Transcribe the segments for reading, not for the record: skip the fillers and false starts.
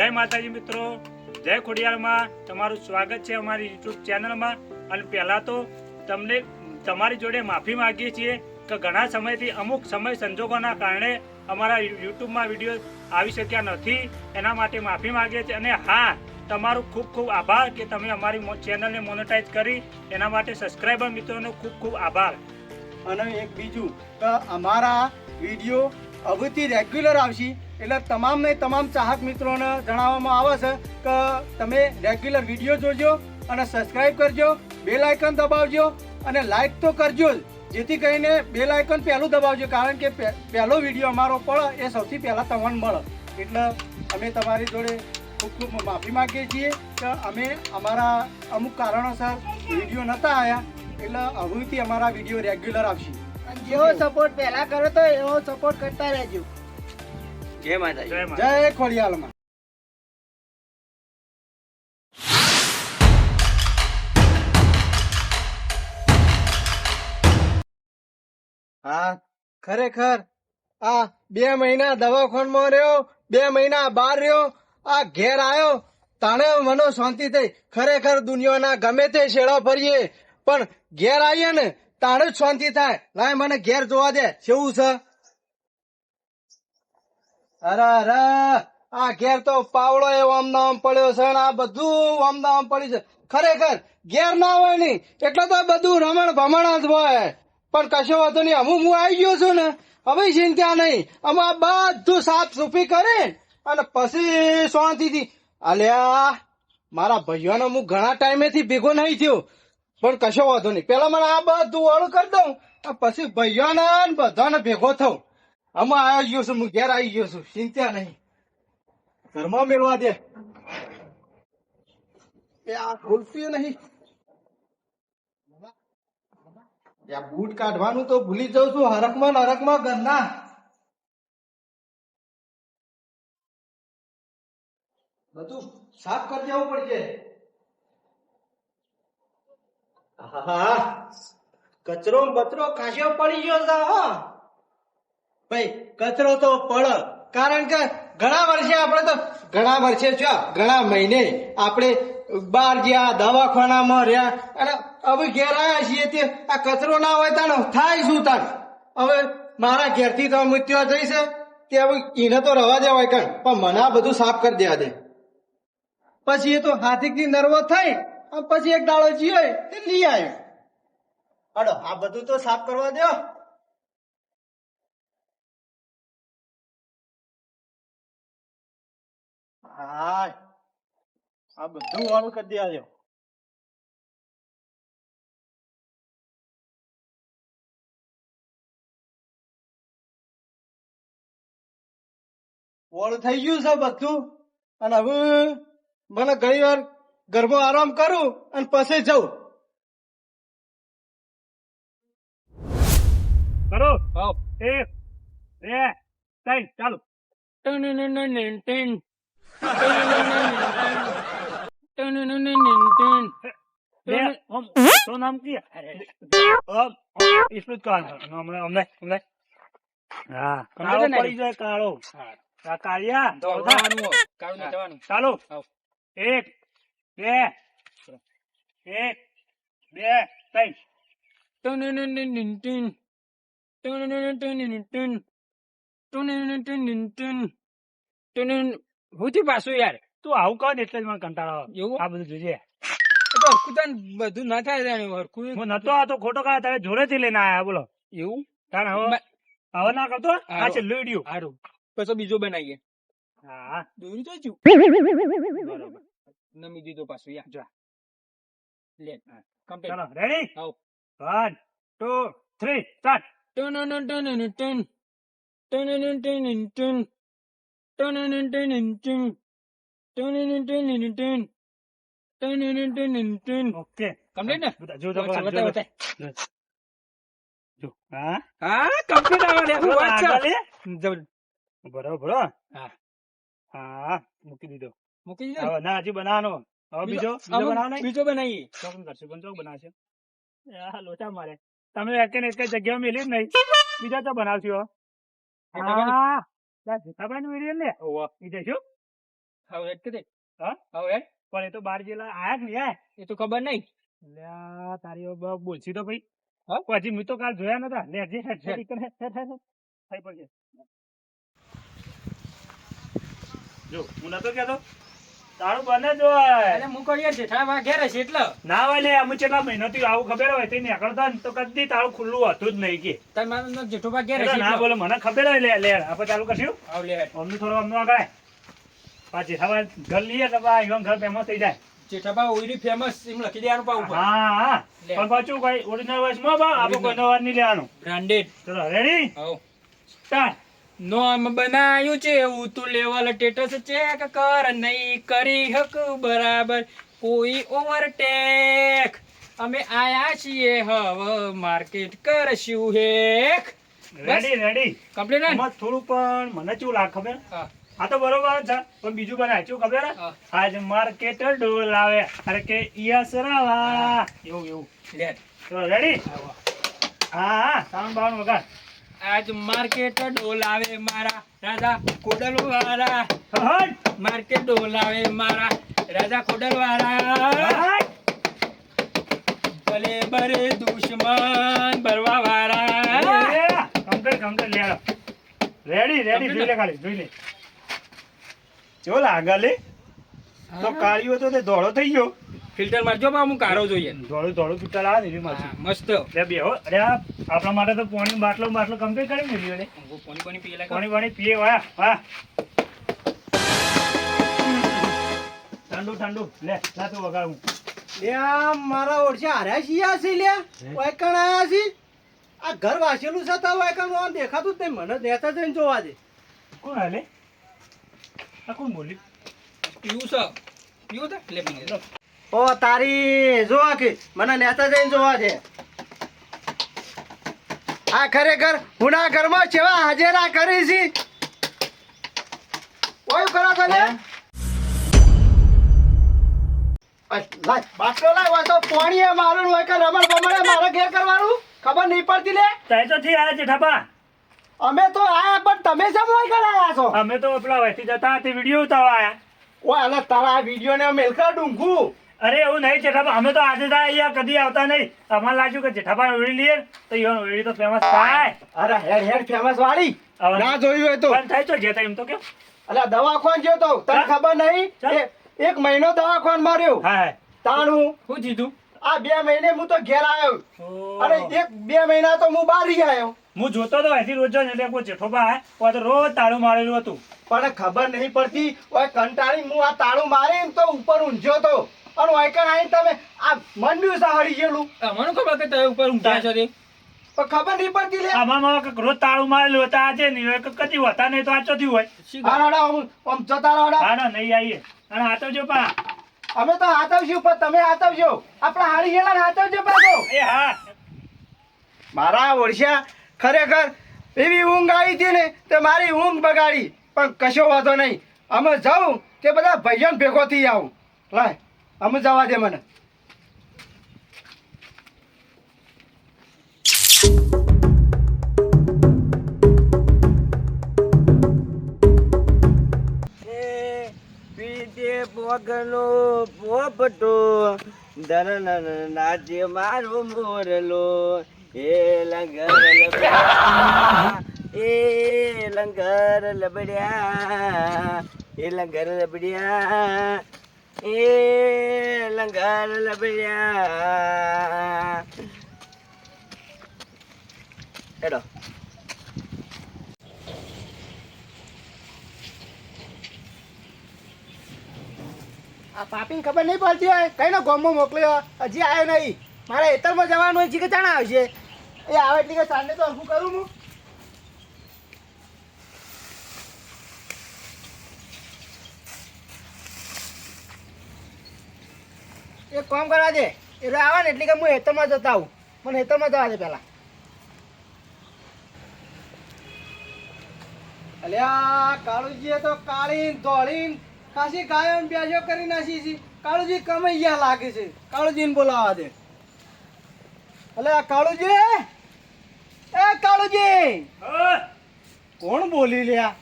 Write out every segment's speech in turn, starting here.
જય માતાજી મિત્રો, જય ખોડિયારમાં તમારું સ્વાગત છે અમારી યુટ્યુબ ચેનલમાં. અને પહેલાં તો તમને તમારી જોડે માફી માગીએ છીએ કે ઘણા સમયથી અમુક સમય સંજોગોના કારણે અમારા યુટ્યુબમાં વિડીયો આવી શક્યા નથી, એના માટે માફી માગીએ છીએ. અને હા, તમારો ખૂબ ખૂબ આભાર કે તમે અમારી ચેનલને મોનેટાઈઝ કરી, એના માટે સબસ્ક્રાઈબર મિત્રોનો ખૂબ ખૂબ આભાર. અને એક બીજું કે અમારા વિડીયો હવેથી રેગ્યુલર આવશે, એટલે તમામ ચાહક મિત્રોને જણાવવામાં આવે છે કે તમે રેગ્યુલર વિડીયો જોજો અને સબસ્ક્રાઈબ કરજો, બેલ આઇકન દબાવજો અને લાઈક તો કરજો જ, જેથી કરીને બેલ આઇકન પહેલું દબાવજો, કારણ કે પહેલો વિડીયો અમારો પડે એ સૌથી પહેલાં તમને મળે. એટલે અમે તમારી જોડે ખૂબ ખૂબ માફી માગીએ છીએ કે અમે અમારા અમુક કારણોસર વિડીયો નહોતા આવ્યા, એટલે હવેથી અમારા વિડીયો રેગ્યુલર આવશે. જેવો સપોર્ટ પહેલા કરો તો એવો સપોર્ટ કરતા રહેજો. જય માતાજી. જય ખોડિયાલમાં. હા, ખરેખર આ 2 મહિના દવાખાનામાં રહ્યો, 2 મહિના બહાર રહ્યો, આ ઘેર આવ્યો તાણે મને શાંતિ થઈ. ખરેખર દુનિયાના ગમે તે શેડા ફરીએ પણ ઘેર આવીએ ને તાણે જ શાંતિ થાય. લાય મને ઘેર જોવા દે કેવું છે. અરે અરે, આ ઘેર તો પાવડો એવો આમ પડ્યો છે ને આ બધું આમ પડ્યું છે. ખરેખર ઘેર ના હોય ને એટલે તો બધું રમણ ભમણ જ હોય, પણ કશો વાંધો નહીં. હું આવી ગયો છું ને, હવે ચિંતા નહીં. આમાં બધું સાફ સુફી કરે અને પછી શાંતિથી. અલ્યા, મારા ભાઈઓને હું ઘણા ટાઈમેથી ભેગો નહીં થયો, પણ કશો વાંધો નહીં. પેલા મને આ બધું વાળું કરી દઉં, પછી ભાઈઓને બધાને ભેગો થઉં. આમાં આવી ગયો છું, હું ઘેર આવી ગયો છું, ચિંતા નહીં. ઘરમાં મેળવા દે. આ ખોલતું નહીં. બૂટ કાઢવાનું તો ભૂલી જાઉં છું, હરકમાં ઘરના. બધું સાફ કરી દેવું પડશે. હા, કચરો બચરો ખાસો પડી ગયો છે. હા ભાઈ, કચરો તો પડે, કારણ કે ઘણા વર્ષે ઘણા મહિને આપણે બહાર ગયા, દવાખાનામાં રહ્યા, અને હવે ઘેર આવ્યા છીએ તે આ કચરો ના હોય તાનો થાય શું તાર. હવે મારા ઘેરથી તો મૃત્યુ જઈશ તે હવે એને તો રવા દેવાય કણ, પણ મને આ બધું સાફ કરી દેવા દે. પછી એ તો હાથીથી નર્વો થઈ પછી એક દાડો જીવે તે લઈ આવ્યો. અડો, આ બધું તો સાફ કરવા દો. હા, આ બધું વાળું કરી દેજો. વાળું થઈ ગયું છે બધું, અને હવે મને ઘણી વાર ઘરમાં આરામ કરું અને પછી જઉં. કરો 1 2 3 ચાલો. શું નામ કી? એટલું જ કહવાનું અમને. હા, કાળો પડી જાય, કાળો. કાળિયા ચાલો. 1 2 3 હું પાછું યાર તું આવું કર ને એટલે જ મને કંટાળો એવું? આ બધું જોઈએ. હરકું બધું ના થાય હરકું હું નતો આ તો ખોટો કાઢ તારે જોડેથી લઈને આયા. બોલો એવું તારે હવે ના કરતો. આ છે લેડ્યું. સારું, પછી બીજો બનાવીએ. હા, દોરી તો છું બરોબર. નમી દીધો પાછું યાર. જા લે કમ્પ્લીટ. ચાલો, રેડી? આવ 1 2 3 સ્ટાર્ટ. ઓકે, કમ્પ્લીટ ને? જો તો જો. હા હા, કમ્પ્લીટ આવે હું વાત છે. બરોબર. હા હા, મૂકી દીધો. મૂકી દીધો. હવે ના, હજી બનાવવાનો. હવે બીજો બનાવ નહીં. બીજો બનાવીએ. ચોકન કરશું, પણ ચોક બનાવશે. લોચા મારે તમે એક જગ્યા મેલી જ નહીં, બીજા તો બનાવશો. હા, જીતાભાઈ નું વિડીયો લે. ઓવા એ જઈશું. હવે હેડ કે દે. હા હવે હેડ. પણ એ તો બાર જેલા આયા કે નહીં આયા? એ તો ખબર નહીં. લ્યા તારી બોલશી તો ભાઈ હા? પછી મેં તો કાલ જોયા નતા લે જે હેડ હેડ. હેડ થઈ પડશે જો હું નતો કહેતો તારું બને જો અરે હું કહું યાર જેઠાબા ઘેર હશે એટલે. ના હોય લે અમે કેટલા મહિનાથી આવું ખબર હોય તે નીકળતા ને તો કદી તારું ખુલ્લું હતું જ નહીં કે તાર મારો જેઠોબા ઘેર એટલે હશે ના એટલે. બોલે મને ખબર હોય લે લે આપણે ચાલુ કરશું આવ લે હેડ. અમને થોડો અમને આગળ પાછી હવે ઘર લઈએ તો બા એમ ઘર ફેમસ થઈ જાય જેઠાબા ઓઈરી ફેમસ એમ લખી દેવાનું પાઉં ઉપર. હા હા લે. પણ પાછું કઈ ઓરિજિનલ વોઇસમાં બા આપણે કોઈનો અવાજ નહીં લેવાનો બ્રાન્ડેડ. ચલો રેડી આવ. સ્ટાર્ટ નોમ બનાયું છે એવું તું લેવલ ટેટસ ચેક કર નહીં કરી હક બરાબર કોઈ ઓવરટેક અમે આયા છીએ હવે માર્કેટ કરશું હેક. રેડી રેડી કમ્પ્લીટ ને? આમાં થોડું પણ મને કેવું લાગે ખબર હા. આ તો બરોબર જ છે પણ બીજું બનાય શું ખબર હે? હા. આજ માર્કેટ ડોલ આવે અરે કે ઈયસરાવા એવું એવું લે. ચલો રેડી આવો. હા હા સાઉન્ડ બાઉન્ડ વગર આજ માર્કેટ ડોલાવે મારા રાજા કોડલ વાળા. હટ માર્કેટ ડોલાવે મારા રાજા કોડલ વાળા. હટ ભલે બરે દુશ્મન બરવા વાળા. કમ્પ્લીટ લે રેડી રેડી Complete જોઈ લે ખાલી જોઈ લે ચલો આગળ લે તો કાળિયો તો તે ધોળો થઈ ગયો ફિલ્ટર મારજો બા હું કારો જોઈએ. ધોળું ધોળું ચૂંટાળ આવે ને એવી હા, મારશું મસ્ત. લે બેહો અરે આ આપણા માટે તો પાણી બાટલો કમ્પ્લીટ કરી મેલ્યો લે પાણી પાણી પીએ લાગે. પાણી પીએ વાહ વાહ ઠંડુ લે લા તું વગાડું લ્યા મારા ઓળશા હાર્યા છીએ છે લ્યા વાયકણ આયા છે આ ઘર વાસેલું છે તો વાયકણ આમ દેખાતું જ નહીં મને નેતા જઈને જોવા દે કોણ હાલે આ કોણ બોલી પીવું છે. પીવું છે? લે પી લે. ઓ તારી જોવા કે મને નેતા જઈને જોવા દે આ ખરેખર હુના ઘરમાં સેવા હાજરા કરી છે ઓય કરો તો લે લાય બાટલો લાય હોય તો પાણી મારું હોય કે રમણ બમણે મારે ઘેર કરવાનું ખબર નહીં પડતી લે તાય તો થી આયા જેઠાબા અમે તો આયા પણ તમે કેમ હોય આયા છો અમે તો પેલા વહેતી જતા તે વિડીયો ઉતારવા આયા ઓય અલે તારા આ વિડિયો ને મેલકા ડુંગુ અરે એવું નહીં જેઠાબા અમે તો આજે જ અહીંયા કદી આવતા નહીં અમારે લાગ્યું કે જેઠાબા ઓળી લઈએ તો ઈવન ઓળી તો ફેમસ થાય અરે હેડ ફેમસ વાળી હવે ના જોયું હોય તો પણ થાય તો જેતા એમ તો કેમ અલે દવાખાન ગયો તો તને ચાલ. ખબર નહીં ચાલ. એક મહિનો દવાખાન માર્યો હા હા તાણું શું જીધું? આ 2 મહિને હું તો ઘેર આવ્યો અરે ઓહો. 1-2 મહિના તો હું બહાર રહી આવ્યો હું જોતો તો અહીંથી રોજ જ એટલે કોઈ જેઠોબા આયા કોઈ તો રોજ તાળું મારેલું હતું પણ ખબર નહીં પડતી ઓય કંટાળી હું આ તાળું મારીને તો ઉપર ઊંઝ્યો તો અને વાયકણ આવીને તમે આ મંડ્યું છે હળી ગયેલું અમને ખબર કે તમે ઉપર ઊંઘ્યા છો તે. પણ ખબર નહીં પડતી લે આમાં કંઈક રોજ તાળું મારેલું હતા આજે નહીં હોય કદી હોતા નહીં તો આ ચોથી હોય શી હા ખબર? રાડા આમ જતા રાડા હા ના નહીં આવીએ અને આ તો જો પા અમે તો હાથવશું પણ તમે હાથવજો આપણા હાળી ગયેલા હાથવજો પાછો એ હા મારા વર્ષા ખરેખર એવી ઊંઘ આવી હતી ને તે મારી ઊંઘ બગાડી પણ કશો વાંધો નહીં અમે જાઉં તે બધા ભાઈઓને ભેગો થઈ આવું લાય અમે જવા દે મને પીતે પોગનો પોપટો દરન નાચે મારો મોરલો એ લંગર લબડ્યા એ લંગર લબડ્યા એ લંગર લબડ્યા એ લંગર લબડ્યા હેડો આ પાપીને ખબર નહીં પડતી હોય કઈ નો ગોમમાં મોકલ્યો હજી આવ્યો નહીં મારે હેતરમાં જવાનું હોય છે કે જાણા આવશે એ આવે એટલે કે સાંજે તો હરખું કરું હું એક કામ કરવા દે એટલે આવે ને એટલે કે હું હેતરમાં જતા આવું મને હેતરમાં જવા દે પહેલા અલ્યા કાળુજીએ તો કાળીન ધોળીન ખાસી ગાયો ને બેજો કરી નાખી છે કાળુજી કમૈયા લાગે છે કાળુજીને બોલાવા દે અલે આ કાળુજી એ કાળુજી હા. કોણ બોલી લ્યા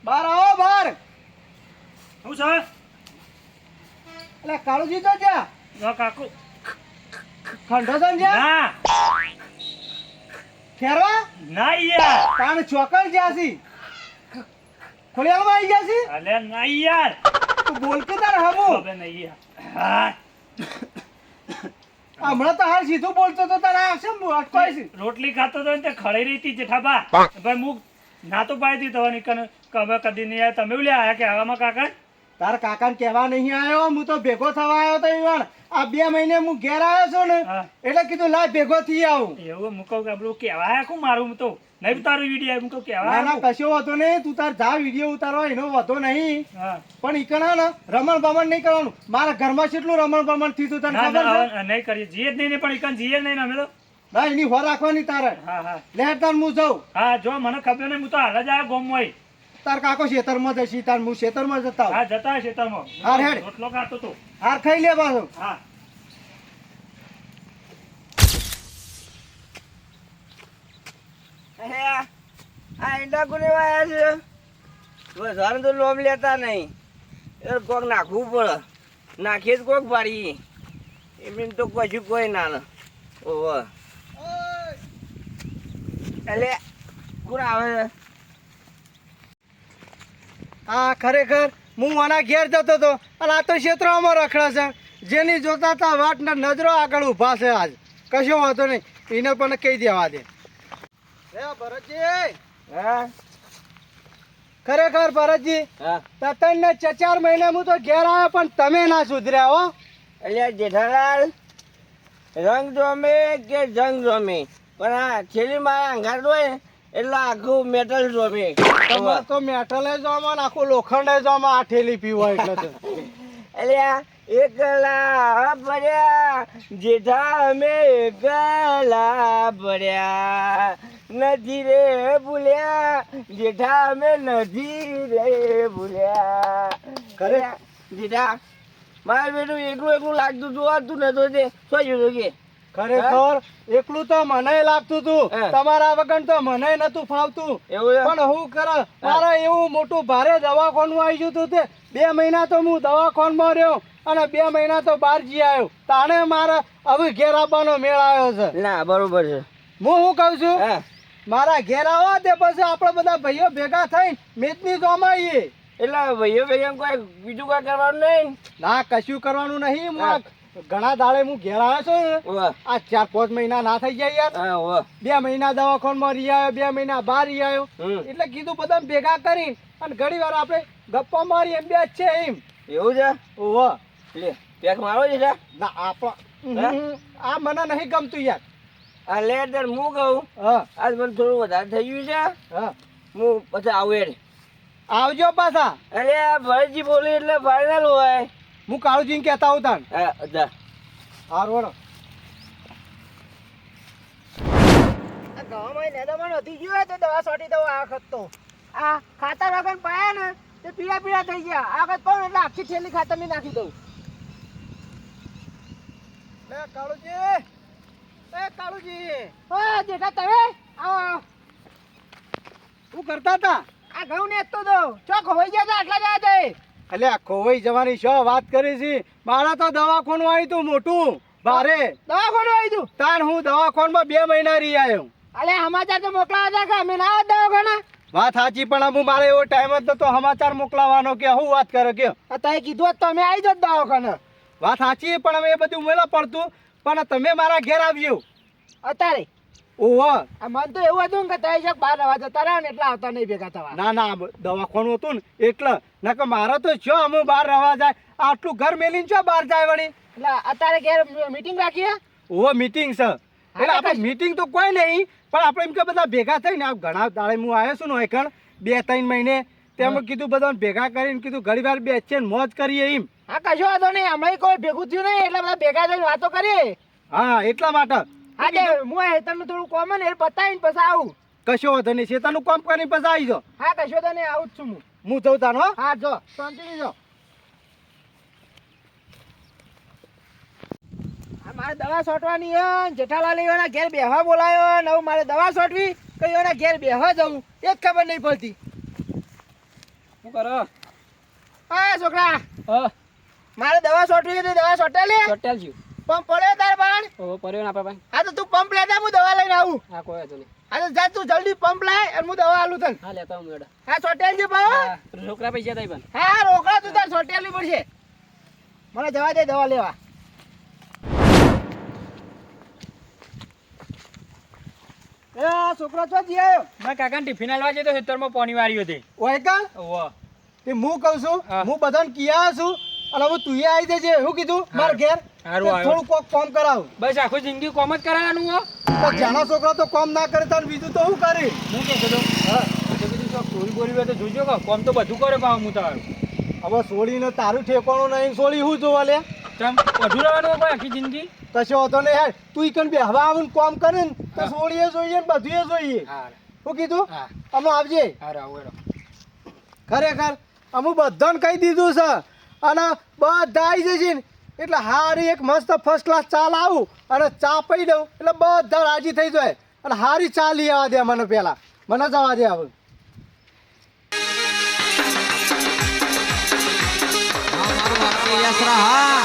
બહાર આવો બહાર હું છે એટલે કાળુજી તો જ્યાં જો કાકુ ખંડો છે ને જ્યાં ના ફેરવા ના યાર તાણ ચોકર જ્યાં છી ખોડિયાલમાં આવી ગયા છી અલે ના યાર તું બોલ કે તાર હમું હવે નહીં યાર હા હમણાં તો હાલ સીધું બોલતો તો તારે આ શેમ અટકાય છે રોટલી ખાતો તો ને તે ખડાઈ રહી હતી જેઠાબા ભાઈ હું ના તો પાડી હતી તવાની કને કবে કદી નહીં આવ્યા તમે બોલ્યા આયા કે આવામાં કાકા તાર કાકાને કહેવા નહીં આવ્યો હું તો ભેગો થવા આવ્યો તો ઈવણ આ 2 મહિને હું ઘેર આવ્યો છું ને હા. એટલે કીધું લાય ભેગો થઈ આવું એવું હું કહું કે આપણું કહેવાય કોણ મારું તો નહીં તારું વિડીયો હું કહું ના કહેવાય ના કશો વાંધો નહીં તું તાર જા વિડીયો ઉતારવા એનો વાંધો નહીં હા પણ ઈકણા ને રમણ ભમણ નહીં કરવાનું મારા ઘરમાં કેટલું રમણ ભમણ થયું તું તને ના ખબર છે ના નહીં કરીએ જીએ જ નહીં ને પણ ઈકન જીએ જ નહીં ને અમે તો ના એની હો રાખવાની તારે હા હા લેટ તાર હું જાઉં હા જો મને ખબર નહીં હું તો હાલ જ આવ્યો ગોમમાં તાર કાકો ખેતરમાં જશી તાર હું ખેતરમાં જતા આવું. હા જતા હશે ખેતરમાં હા, હેડ. રોટલો ખાતો તો હાર ખાઈ લે પાછો હા આ ઈંડા કોને વાયા છે વધારે તો લોમ લેતા નહીં એ કોક નાખવું પડે નાખીએ જ કોક પાડી એમને તો કશું કોઈ ના લે ઓહો એટલે કોણ આવે છે હા ખરેખર હું આના ઘેર જતો હતો અને આ તો ક્ષેત્રમાં રખડે છે જેની જોતા તા વાટના નજરો આગળ ઊભા છે આજ કશો વાંધો નહીં એને પણ કહી દેવા દે ભરતજી હા ખરેખર ભરતજી હા તને 4 મહિને હું તો ઘેર આવ્યો પણ તમે ના સુધર્યા હો એટલે જેઠાલાલ રંગ જોમે કે જંગ જોમે પણ આ છેલ્લી મારા અંગાર હોય ને એટલે આખું મેટલ જોમે તમારે તો મેટલે જવામાં ને આખું લોખંડે જવામાં આ ઠેલી પીવો એટલે તો એટલે આ એકલા ભર્યા જેઠા અમે એકલા ભર્યા નથી રે ભૂલ્યા જેઠા અમે નથી રે ભૂલ્યા ખરે? જેઠા મારે બેટું એકલું એકલું લાગતું તું આ તું નતો તે શું જોયું કે ખરેખર એકલું તો મને લાગતું હતું હા. તમારા વગર તો મને નતું ફાવતું એવું છે? પણ હું કરે મારે એવું મોટું ભારે દવાખાનું આવી ગયું હતું તે 2 મહિના તો હું દવાખાનમાં રહ્યો અને 2 મહિના તો બહાર જઈ આવ્યો તાણે મારે હવે ઘેર આવવાનો મેળ આવ્યો છે ના બરોબર છે હું શું કહું છું હા મારા ઘેર આવો તે પછી આપણે બધા ભાઈઓ ભેગા થઈને મેચની જોમાઈએ એટલે ભાઈઓ ભાઈઓ કોઈ બીજું કોઈ કરવાનું નહીં ના કશું કરવાનું નહીં હું આ ઘણા દાડે હું ઘેર આવ્યો છું ને વાહ આ 4-5 મહિના ના થઈ ગયા યાર હા વાહ 2 મહિના દવાખાનામાં રહી આવ્યો 2 મહિના બહાર રહી આવ્યો હમ એટલે કીધું બધા ભેગા કરી અને ઘણી વાર આપણે ગપ્પા મારી એમ બે જ છે એમ એવું છે ઓહો લે પેક મારો છે જા. ના આપણો હે? આ મને નહીં ગમતું યાર આ લે તાર હું કહું હા આજ મને થોડું વધારે થઈ ગયું છે હા હું પછી આવું હેડ આવજો પાછા અરે આ ભરતજી બોલી એટલે ફાઇનલ હોય હું કાળુજીને કહેતા હોઉં તાન હા જા હારું આ ગામમાં નેદામાં નથી ગયો તો દવા છોટી દઉં આ વખત તો આ ખાતર વગર પાયા ને તે પીળા પીળા થઈ ગયા આ વખત પણ એટલે આખી થેલી ખાતર ની નાખી દઉં લે કાળુજી એ કાળુજી હા જેઠા તમે આવો શું કરતા હતા આ ઘઉં નેતો દો ચોક હોઈ ગયા તા આટલા જ જાય એટલે આ ખોવાઈ જવાની શું વાત કરી છે મારા તો દવાખાનું આવ્યું તું મોટું ભારે દવાખાનું આવી તું તાન હું દવાખાનમાં 2 મહિના રહી આવ્યો અલે સમાચાર તો મોકલાવા હતા કે અમે ના આવત દવાખાના વાત સાચી પણ હું મારે એવો ટાઈમ જ નતો સમાચાર મોકલાવાનો કે હું વાત કરે કે તમે કીધું હોત તો અમે આવી જાત દવાખાના વાત સાચી પણ હવે એ બધું ઉમેલા પડતું પણ તમે મારા ઘેર આવજો અત્યારે ઓહો આ મન તો એવું હતું ને કે તમે જક બહાર રહેવા જતા રહ્યા ને એટલે આવતા નહીં ભેગા થવા ના ના દવાખાનું હતું ને એટલે ના કે મારે તો છો અમે બહાર રહેવા જાય આટલું ઘર મેલીને છો બહાર જાય વળી એટલે અત્યારે ઘેર મીટિંગ રાખીએ ઓહો મીટિંગ છે એટલે આપણે મીટિંગ તો કોઈ નહીં પણ આપણે એમ કે બધા ભેગા થઈને આ ઘણા દાડે હું આવ્યો છું ને એકણ 2-3 મહિને તેમાં કીધું બધા ભેગા કરીને કીધું ઘણી વાર બેસીને મોજ કરીએ એમ હા કશો વાંધો નહીં હમણાં કોઈ ભેગું થયું નહીં એટલે બધા ભેગા થઈને વાતો કરીએ હા એટલા માટે હા તે હું હેતરનું થોડું કોમન એ બતાવીને પછી આવું કશો વાંધો નહીં શેતાનું કામ કરીને પછી આવી જાઓ હા કશો વાંધો નહીં આવું જ છું હું હું જઉં તાનો હો. હા જો શાંતિથી જો આ મારે દવા છોટવાની હે જેઠાલાલ એવાના ઘેર બેહવા બોલાયો ને હવે મારે દવા છોટવી કઈ એના ઘેર બેહવા જવું એ જ ખબર નહીં પડતી શું કરો હા છોકરા હા મારે દવા છોટવી હતી દવા છોટેલી ચોટેલ છું પંપ પડ્યો તાર બાણ ઓ પડ્યો ના પાપા હા તો તું પંપ લેતા હું દવા લઈને આવું હા કોઈ હતો નહીં હા તો જા તું જલ્દી પંપ લાય અને હું દવા આલું તને હા લેતા હું મેડમ હા છોટેલ છે ભાવ હા છોકરા પૈસા થાય પણ હા રોકડા તું તાર છોટેલી પડશે મને જવા દે દવા લેવા એ આ છોકરો છો જી આવ્યો મારા કાકાને ટિફિન આલવા જતો ખેતરમાં પાણી વાળ્યું હતી ઓય કા ઓહો તે હું કહું છું હા. હું બધાને કિયા છું અને હવે તું આવી જજે શું કીધું માર ઘેર હારું તે આવ્યો. થોડું કોક કામ કરાવ બસ આખું જિંદગી કોમ જ કરાવવાનું હો તો જાણા છોકરા તો કામ ના કરે તાર બીજું તો શું કરી હું કે છો હા તો કીધું ચોક ચોરી બોરી હોય તો જોજો કે કોમ તો બધું કરે પાવ હું તારું હવે સોળીને તારું ઠેકાણું નહીં સોળી હું જોવા લે તમ વધુ રહેવાનું હોય આખી જિંદગી કશો હતો નહીં યાર તું ઈકન બે હવા આવીને કામ કરે ને તો હા. સોળીએ જોઈએ ને બધું જોઈએ હા શું કીધું હા અમે આવજે હા રાવ હેરો ખરેખર અમે બધાને કહી દીધું છે અને બધા આવી જશે ને એટલે હારી એક મસ્ત ફર્સ્ટ ક્લાસ ચા લાવું અને ચા પી દઉં એટલે બધા રાજી થઈ જાય અને હારી ચા લઈ આવવા દે મને પહેલા મને જવા દે હવે હા